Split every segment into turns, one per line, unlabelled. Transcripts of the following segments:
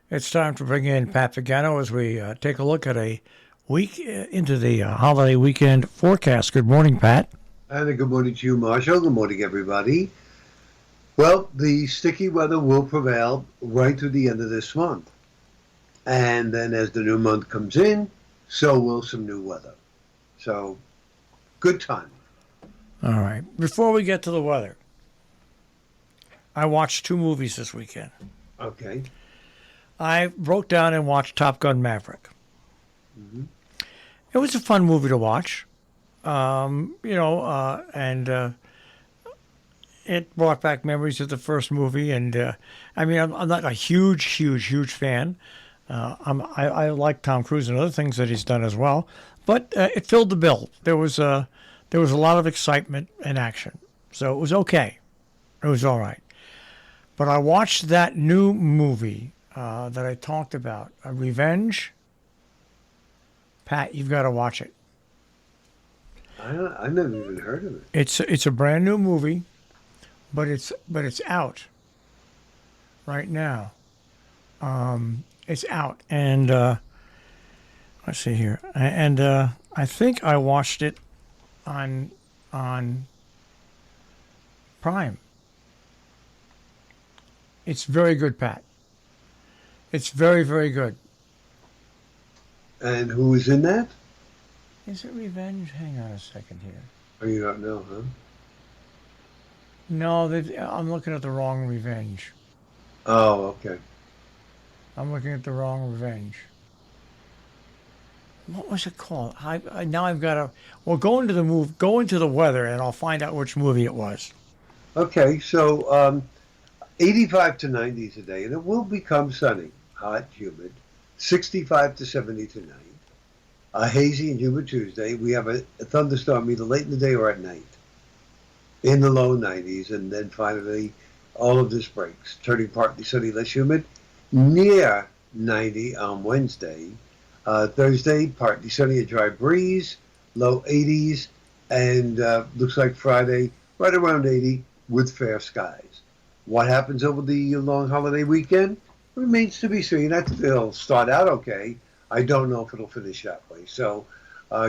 It's time to bring in Pat Pagano as we take a look at a week into the holiday weekend forecast. Good morning, Pat.
And a good morning to you, Marshall. Good morning, everybody. Well, the sticky weather will prevail right through the end of this month. And then as the new month comes in, so will some new weather. So, good time.
All right. Before we get to the weather, I watched two movies this weekend.
Okay.
I broke down and watched Top Gun Maverick.
Mm-hmm.
It was a fun movie to watch. And it brought back memories of the first movie. And I'm not a huge fan. I like Tom Cruise and other things that he's done as well, but it filled the bill. There was a lot of excitement and action, so it was okay. It was all right. But I watched that new movie that I talked about, Revenge. Pat, you've got to watch it.
I never even heard of it.
It's a brand new movie, but it's out right now. It's out, and let's see here, and I think I watched it on Prime. It's very good, Pat. It's very, very good.
And who is in that?
Is it Revenge? Hang on a second here.
Oh, you don't know, huh?
No, I'm looking at the wrong Revenge.
Oh, okay.
I'm looking at the wrong Revenge. What was it called? Now I've got to. Well, go into the weather, and I'll find out which movie it was.
Okay, so 85 to 90 today, and it will become sunny, hot, humid. 65 to 70 tonight. A hazy and humid Tuesday. We have a thunderstorm either late in the day or at night in the low 90s, and then finally all of this breaks, turning partly sunny, less humid, near 90 on Wednesday. Thursday, partly sunny, a dry breeze, low 80s, and looks like Friday, right around 80 with fair skies. What happens over the long holiday weekend remains to be seen. I think it'll start out okay. I don't know if it'll finish that way. So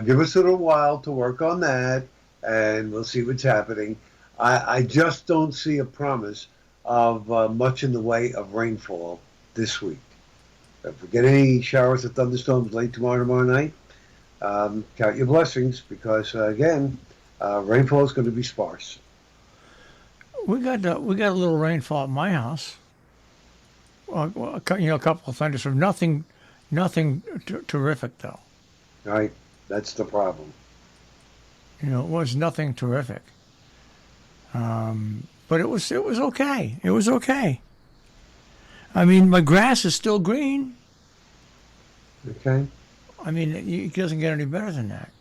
give us a little while to work on that, and we'll see what's happening. I just don't see a promise of much in the way of rainfall this week. If we get any showers or thunderstorms late tomorrow night, count your blessings because, again, rainfall is going to be sparse.
We got a little rainfall at my house. A couple of thunderstorms. Nothing terrific though.
Right, that's the problem.
It was nothing terrific. But it was okay. It was okay. I mean, my grass is still green.
Okay.
I mean, it doesn't get any better than that.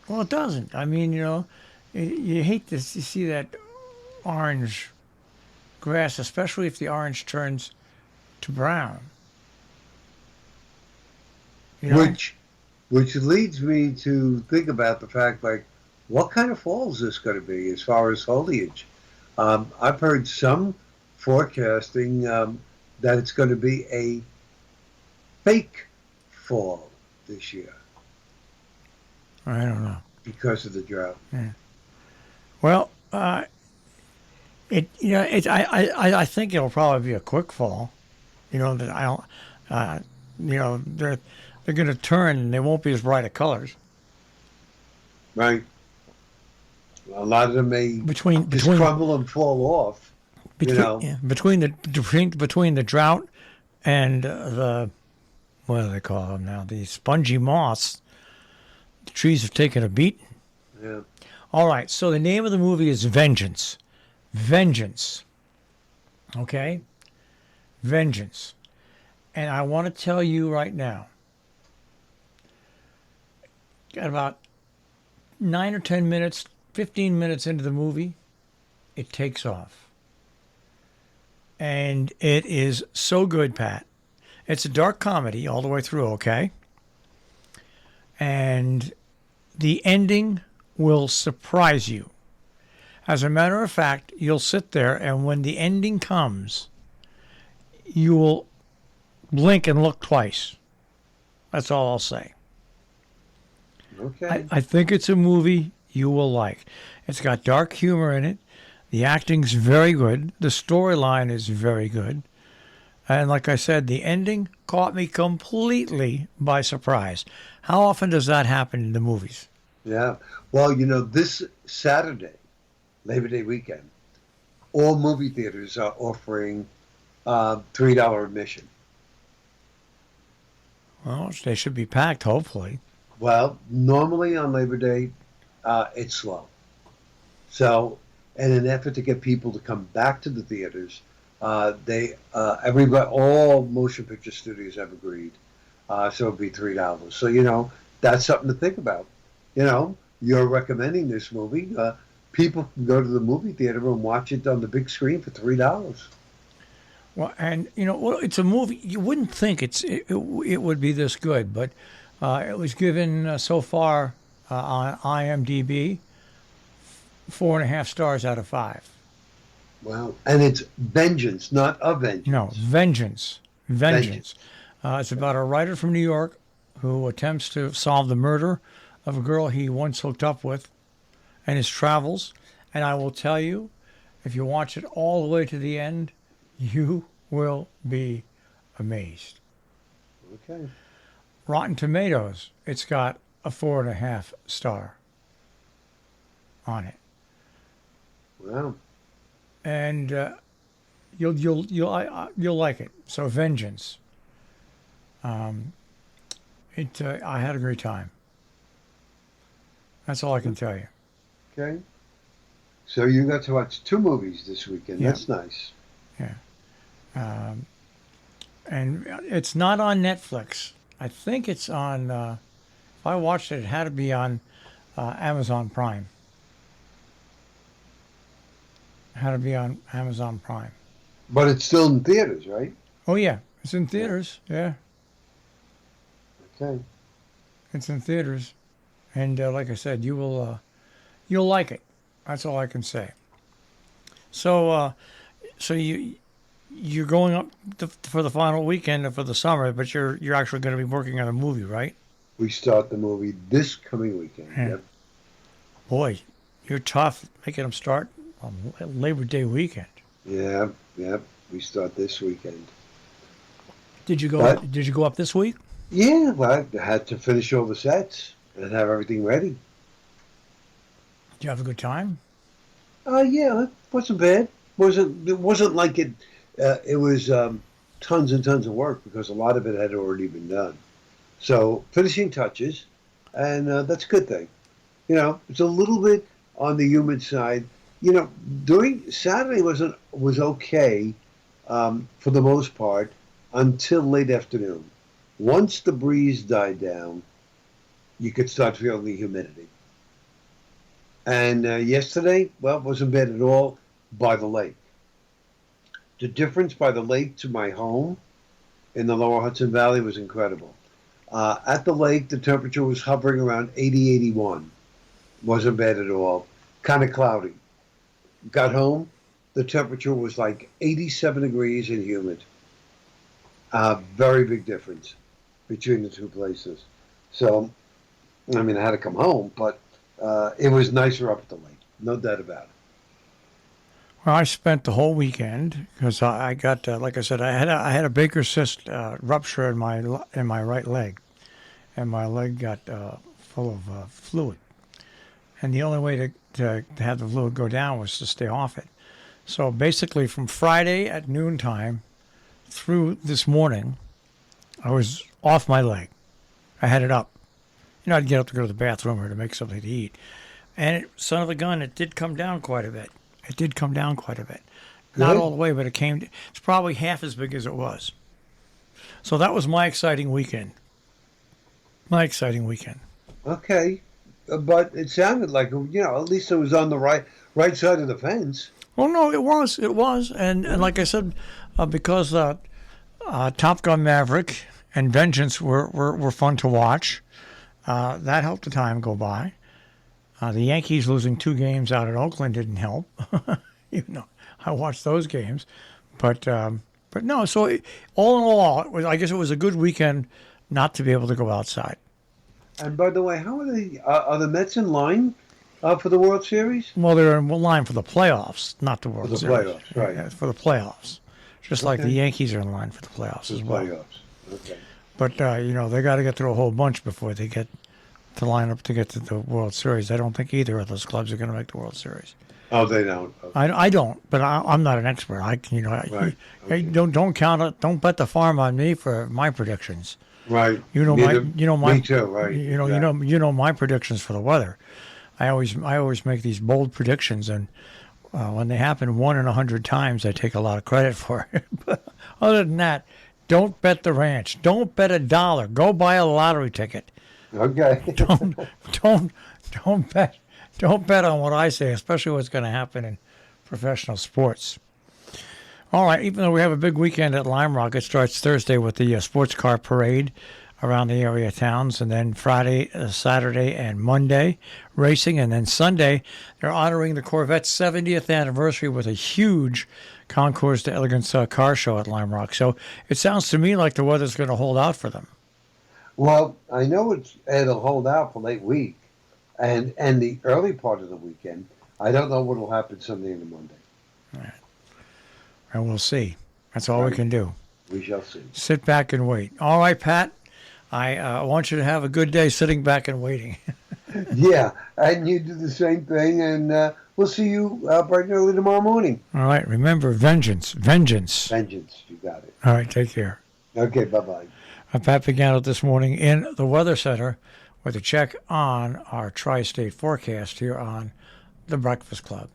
Well, it doesn't. I mean, you hate to see that orange grass, especially if the orange turns to brown.
Which leads me to think about the fact, like, what kind of fall is this going to be as far as foliage? I've heard some forecasting that it's going to be a fake fall this year.
I don't know
because of the drought.
Yeah. Well, I think it'll probably be a quick fall. That I don't. They're going to turn and they won't be as bright of colors.
Right. A lot of them may
between
crumble and fall off.
Between the drought and the what do they call them now? The spongy moss. The trees have taken a beating.
Yeah.
All right. So the name of the movie is Vengeance. Vengeance. Okay. Vengeance. And I want to tell you right now. Got about 9 or 10 minutes, 15 minutes into the movie, it takes off. And it is so good, Pat. It's a dark comedy all the way through, okay? And the ending will surprise you. As a matter of fact, you'll sit there, and when the ending comes, you will blink and look twice. That's all I'll say.
Okay.
I think it's a movie you will like. It's got dark humor in it. The acting's very good. The storyline is very good. And like I said, the ending caught me completely by surprise. How often does that happen in the movies?
Yeah. Well, this Saturday, Labor Day weekend, all movie theaters are offering $3 admission.
Well, they should be packed, hopefully.
Well, normally on Labor Day, it's slow. So, in an effort to get people to come back to the theaters, everybody, all motion picture studios have agreed. So it'd be $3. So that's something to think about. You're recommending this movie. People can go to the movie theater and watch it on the big screen for $3.
Well, and well, it's a movie. You wouldn't think it would be this good, but it was given so far on IMDb 4.5 stars out of 5.
Wow. And it's Vengeance, not Avengers.
No, Vengeance. Vengeance. It's about a writer from New York who attempts to solve the murder of a girl he once hooked up with and his travels. And I will tell you, if you watch it all the way to the end, you will be amazed.
Okay.
Rotten Tomatoes, it's got a 4.5 star on it.
Wow.
And you'll like it. So Vengeance. I had a great time. That's all I can tell you.
Okay. So you got to watch 2 movies this weekend.
Yeah.
That's nice.
Yeah. And it's not on Netflix. I think it's on. If I watched it, it had to be on Amazon Prime. It had to be on Amazon Prime.
But it's still in theaters, right?
Oh yeah, it's in theaters. Yeah,
Okay.
it's in theaters, and like I said, you'll like it. That's all I can say. So you're going up for the final weekend for the summer, but you're actually going to be working on a movie, right?
We start the movie this coming weekend.
Yeah.
Yep.
Boy, you're tough making them start on Labor Day weekend.
Yeah. Yep. We start this weekend.
Did you go?
But-
Did you go up this week?
Yeah. Well, I had to finish all the sets and have everything ready.
Did you have a good time?
Yeah. It wasn't bad. It wasn't like it. It was tons and tons of work because a lot of it had already been done. So finishing touches, and that's a good thing. It's a little bit on the humid side. During Saturday was okay for the most part until late afternoon. Once the breeze died down, you could start feeling the humidity. And yesterday, well, it wasn't bad at all by the lake. The difference by the lake to my home in the lower Hudson Valley was incredible. At the lake, the temperature was hovering around 80, 81. Wasn't bad at all. Kind of cloudy. Got home, the temperature was like 87 degrees and humid. Very big difference between the two places. So, I mean, I had to come home, but it was nicer up at the lake. No doubt about it.
Well, I spent the whole weekend because I got, like I said, I had a Baker's cyst rupture in my right leg, and my leg got full of fluid, and the only way to have the fluid go down was to stay off it. So basically, from Friday at noontime through this morning, I was off my leg. I had it up. I'd get up to go to the bathroom or to make something to eat, and son of a gun, it did come down quite a bit. It did come down quite a bit. Not all the way, but it's probably half as big as it was. So that was my exciting weekend. My exciting weekend.
Okay, but it sounded like at least it was on the right side of the fence.
Oh no, it was, and like I said, because Top Gun Maverick and Vengeance were fun to watch. That helped the time go by. The Yankees losing 2 games out at Oakland didn't help. I watched those games, but But no, so all in all, I guess it was a good weekend not to be able to go outside.
And by the way, how are the Mets in line for the World Series?
Well, they're in line for the playoffs, not the
For
World
the
Series.
playoffs, right.
Yeah, for the playoffs. Just like the
Okay.
Yankees are in line for the playoffs
For
as
the
well.
playoffs. Okay.
But, they got to get through a whole bunch before they get to line up to get to the World Series. I don't think either of those clubs are going to make the World Series.
Oh, they don't. Okay.
I don't, but I'm not an expert.
Right. Okay.
Don't count it. Don't bet the farm on me for my predictions.
Right.
You know my
Me too. Right. Exactly.
you know my predictions for the weather. I always make these bold predictions, and when they happen 1 in 100 times, I take a lot of credit for it. But other than that, don't bet the ranch. Don't bet $1. Go buy a lottery ticket.
Okay.
Don't bet. Don't bet on what I say, especially what's going to happen in professional sports. All right, even though we have a big weekend at Lime Rock, it starts Thursday with the sports car parade around the area towns, and then Friday, Saturday, and Monday racing, and then Sunday they're honoring the Corvette's 70th anniversary with a huge Concours d'Elegance car show at Lime Rock. So it sounds to me like the weather's going to hold out for them.
Well, I know it'll hold out for late week, and the early part of the weekend. I don't know what will happen Sunday and Monday.
All right. And we'll see. That's all we can do.
We shall see.
Sit back and wait. All right, Pat. I want you to have a good day sitting back and waiting.
Yeah, and you do the same thing, and we'll see you bright and early tomorrow morning.
All right. Remember, vengeance. Vengeance.
Vengeance, you got it.
All right. Take care.
Okay, bye-bye.
I'm Pat Pagano this morning in the Weather Center with a check on our tri-state forecast here on The Breakfast Club.